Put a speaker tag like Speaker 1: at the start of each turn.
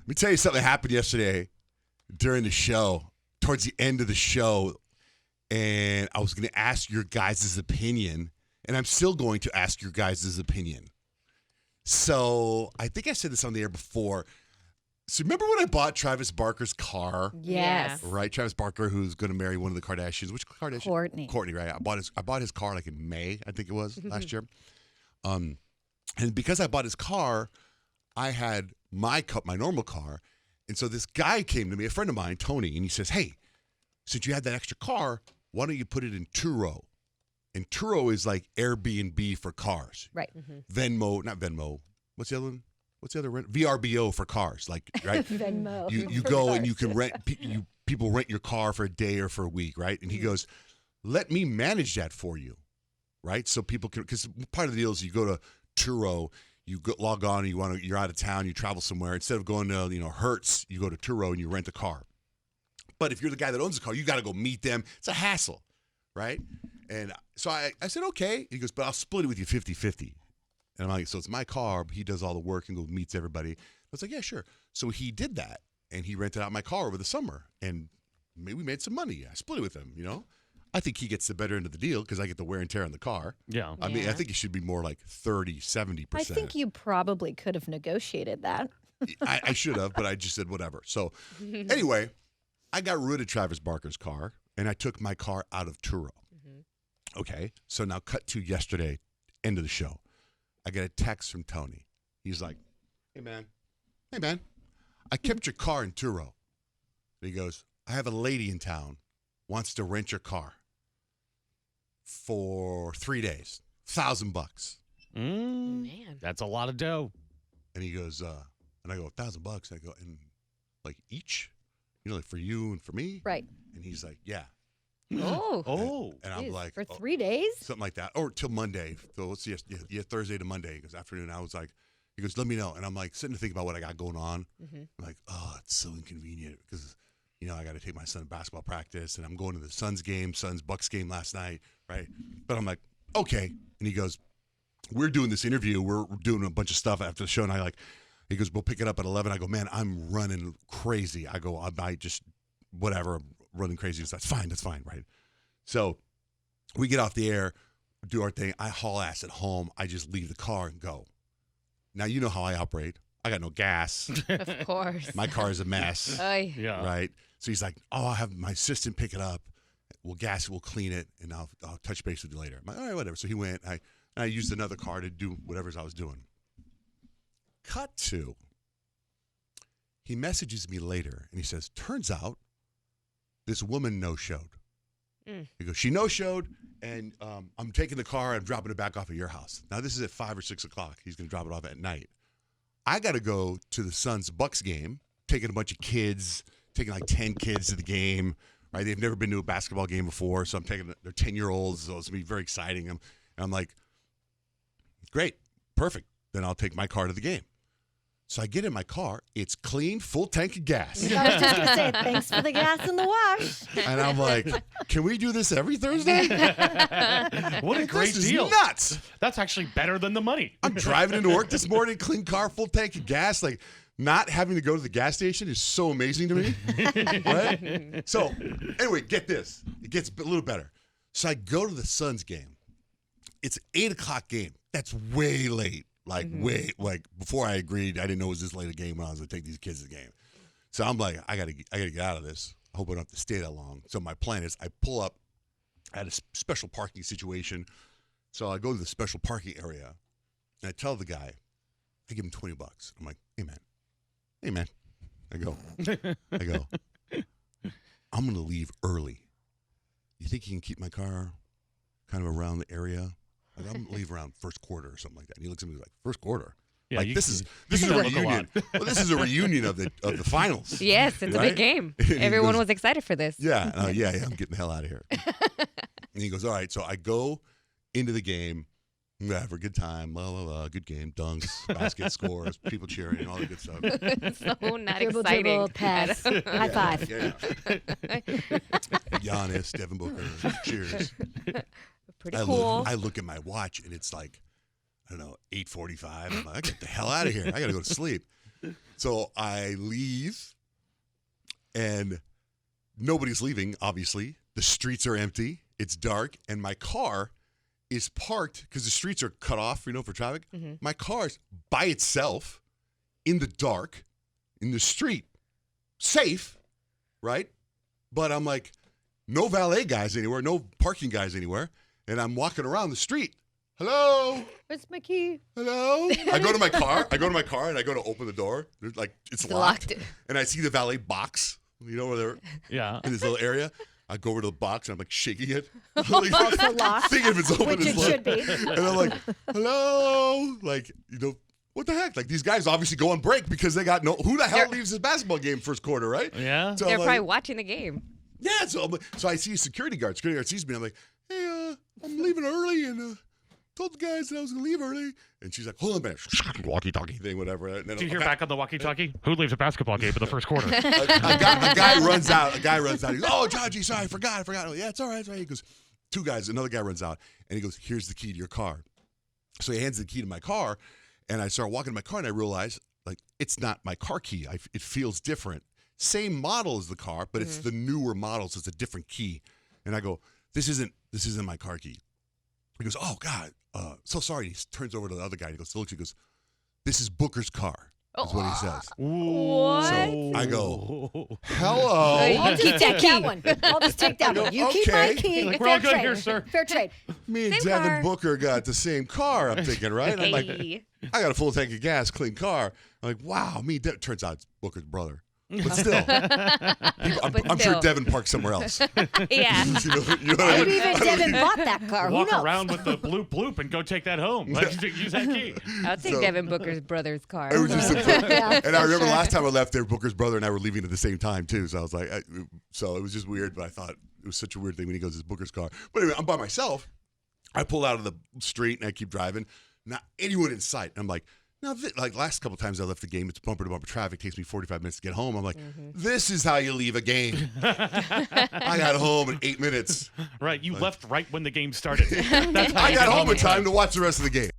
Speaker 1: me tell you something that happened yesterday during the show, towards the end of the show, and I was going to ask your guys' opinion, and I'm still going to ask your guys' opinion. So I think I said this on the air before. So remember when I bought Travis Barker's car?
Speaker 2: Yes.
Speaker 1: Right, Travis Barker, who's going to marry one of the Kardashians. Which Kardashian? Kourtney, right? I bought his car like in May, I think it was, last year. And because I bought his car, I had my normal car. And so this guy came to me, a friend of mine, Tony, and he says, hey, since you had that extra car, why don't you put it in Turo? And Turo is like Airbnb for cars.
Speaker 2: Right.
Speaker 1: Venmo, not Venmo. What's the other one? What's the other rent? VRBO for cars, like, right?
Speaker 2: Venmo.
Speaker 1: You go and you can rent. People rent your car for a day or for a week, right? And he goes, "Let me manage that for you, right? So people can, because part of the deal is you go to Turo, log on, and you're out of town, you travel somewhere. Instead of going to Hertz, you go to Turo and you rent a car. But if you're the guy that owns the car, you got to go meet them. It's a hassle, right? And so I said, okay. He goes, but I'll split it with you 50-50. And I'm like, so it's my car, but he does all the work and goes meets everybody. I was like, yeah, sure. So he did that, and he rented out my car over the summer, and maybe we made some money. I split it with him, I think he gets the better end of the deal because I get the wear and tear on the car.
Speaker 3: Yeah.
Speaker 1: I mean, I think it should be more like 30, 70%.
Speaker 2: I think you probably could have negotiated that.
Speaker 1: I should have, but I just said whatever. So anyway, I got rid of Travis Barker's car, and I took my car out of Turo. Okay, so now cut to yesterday, end of the show. I get a text from Tony. He's like, hey, man, I kept your car in Turo. And he goes, I have a lady in town, wants to rent your car for 3 days, $1,000.
Speaker 3: Man. That's a lot of dough.
Speaker 1: And he goes, and I go, $1,000? I go, and like each? Like for you and for me?
Speaker 2: Right.
Speaker 1: And he's like, yeah.
Speaker 2: Oh.
Speaker 1: And I'm like,
Speaker 2: for 3 days?
Speaker 1: Something like that. Or till Monday. So let's see, Thursday to Monday. Because afternoon, I was like, he goes, let me know. And I'm like, sitting to think about what I got going on. I'm like, oh, it's so inconvenient because, I got to take my son to basketball practice, and I'm going to the Suns Bucks game last night, right? But I'm like, okay. And he goes, we're doing this interview. We're doing a bunch of stuff after the show. And he goes, we'll pick it up at 11. I go, man, I'm running crazy. I go, I might just, whatever, running crazy. So that's fine, right? So we get off the air, do our thing. I haul ass at home. I just leave the car and go. Now, you know how I operate. I got no gas.
Speaker 2: Of course.
Speaker 1: My car is a mess.
Speaker 3: Yeah.
Speaker 1: Right? So he's like, I'll have my assistant pick it up. We'll gas it, we'll clean it, and I'll touch base with you later. I'm like, all right, whatever. So he went. I used another car to do whatever I was doing. Cut to, he messages me later, and he says, turns out this woman no-showed. He goes, she no-showed, and I'm taking the car, and I'm dropping it back off at your house. Now, this is at 5 or 6 o'clock. He's going to drop it off at night. I got to go to the Suns Bucks game, taking a bunch of kids, taking like 10 kids to the game, right? They've never been to a basketball game before, so I'm taking their 10-year-olds, so it's going to be very exciting. And I'm like, great, perfect. Then I'll take my car to the game. So I get in my car. It's clean, full tank of gas.
Speaker 2: I was just going to say, thanks for the gas in the wash.
Speaker 1: And I'm like, can we do this every Thursday?
Speaker 3: What a great deal.
Speaker 1: This is nuts.
Speaker 3: That's actually better than the money.
Speaker 1: I'm driving into work this morning, clean car, full tank of gas. Like, not having to go to the gas station is so amazing to me. Right? So, anyway, get this. It gets a little better. So I go to the Suns game. It's an 8 o'clock game. That's way late. Like before I agreed, I didn't know it was this late a game when I was going to take these kids to the game. So I'm like, I gotta get out of this. I hope I don't have to stay that long. So my plan is I pull up at a special parking situation. So I go to the special parking area, and I tell the guy, I give him $20. I'm like, hey man. I go, I'm going to leave early. You think you can keep my car kind of around the area? Like, I'm going to leave around first quarter or something like that. And he looks at me like, first quarter?
Speaker 3: Yeah,
Speaker 1: like, this is a reunion. Well, this is a reunion of the finals.
Speaker 4: Yes, it's a big game. Everyone was excited for this.
Speaker 1: Yeah, I'm getting the hell out of here. And he goes, all right. So I go into the game. Have a good time, blah, blah, blah, good game, dunks, basket scores, people cheering, all that good stuff.
Speaker 4: So not
Speaker 2: Dribble,
Speaker 4: exciting.
Speaker 2: dribble, pass, high five.
Speaker 1: Yeah. Giannis, Devin Booker, cheers.
Speaker 4: Pretty cool.
Speaker 1: I look at my watch, and it's like, I don't know, 8:45. I'm like, I get the hell out of here. I got to go to sleep. So I leave, and nobody's leaving, obviously. The streets are empty. It's dark, and my car is parked because the streets are cut off, for traffic. My car's by itself in the dark in the street. Safe, right? But I'm like, no valet guys anywhere, no parking guys anywhere. And I'm walking around the street. Hello?
Speaker 2: Where's my key?
Speaker 1: Hello? I go to my car. And I go to open the door. There's it's locked. And I see the valet box, where they're
Speaker 3: Yeah.
Speaker 1: in this little area. I go over to the box and I'm like shaking it.
Speaker 2: Also locked.
Speaker 1: Thinking if it's open,
Speaker 2: Which
Speaker 1: it's
Speaker 2: it should be.
Speaker 1: And I'm like, hello? Like, what the heck? Like, these guys obviously go on break because they got who the hell leaves this basketball game first quarter, right?
Speaker 3: Yeah.
Speaker 1: So
Speaker 4: They're
Speaker 1: I'm
Speaker 4: probably
Speaker 1: like,
Speaker 4: watching the game.
Speaker 1: yeah. So I see a security guard. Security guard sees me. I'm like, hey, I'm leaving early and told the guys that I was going to leave early. And she's like, hold on a minute. Walkie-talkie thing, whatever. And then
Speaker 3: Did you hear back on the walkie-talkie? Who leaves a basketball game in the first quarter?
Speaker 1: a guy runs out. He goes, oh, Jaji, sorry, I forgot. Oh, yeah, it's all right. He goes, two guys. Another guy runs out, and he goes, here's the key to your car. So he hands the key to my car, and I start walking to my car, and I realize, like, it's not my car key. It feels different. Same model as the car, but it's the newer model, so it's a different key. And I go, this isn't my car key. He goes, oh, God, so sorry. He turns over to the other guy, and he goes, this is Booker's car, is what he says.
Speaker 4: What?
Speaker 1: So I go, hello.
Speaker 2: I'll just take that one. I'll just take that one. You keep my
Speaker 1: Okay.
Speaker 2: key.
Speaker 3: Like,
Speaker 2: Fair
Speaker 3: we're all good
Speaker 2: trade.
Speaker 3: here, sir.
Speaker 2: Fair trade.
Speaker 1: Me and
Speaker 4: Same
Speaker 1: Devin
Speaker 4: car.
Speaker 1: Booker got the same car, I'm thinking, right? I'm like,
Speaker 4: Hey.
Speaker 1: I got a full tank of gas, clean car. I'm like, wow, turns out it's Booker's brother. But still, I'm sure
Speaker 4: still.
Speaker 1: Devin parked somewhere else.
Speaker 4: Yeah.
Speaker 1: you know what I
Speaker 2: Maybe
Speaker 1: mean?
Speaker 2: even Devin bought that car. Who
Speaker 3: Walk
Speaker 2: knows?
Speaker 3: around with the bloop bloop and go take that home. Let's use that key.
Speaker 4: I'll take
Speaker 1: So-
Speaker 4: Devin Booker's brother's car.
Speaker 1: It was just
Speaker 2: Yeah,
Speaker 1: and I
Speaker 2: for
Speaker 1: remember
Speaker 2: sure.
Speaker 1: last time I left there, Booker's brother and I were leaving at the same time too. So I was like, so it was just weird, but I thought it was such a weird thing when he goes, it's Booker's car. But anyway, I'm by myself. I pull out of the street and I keep driving. Not anyone in sight. I'm like, now, like last couple times I left the game, it's bumper to bumper traffic. Takes me 45 minutes to get home. I'm like, this is how you leave a game. I got home in 8 minutes.
Speaker 3: Right. You left right when the game started. That's how
Speaker 1: I
Speaker 3: you
Speaker 1: got
Speaker 3: get
Speaker 1: home in
Speaker 3: on
Speaker 1: time to watch the rest of the game.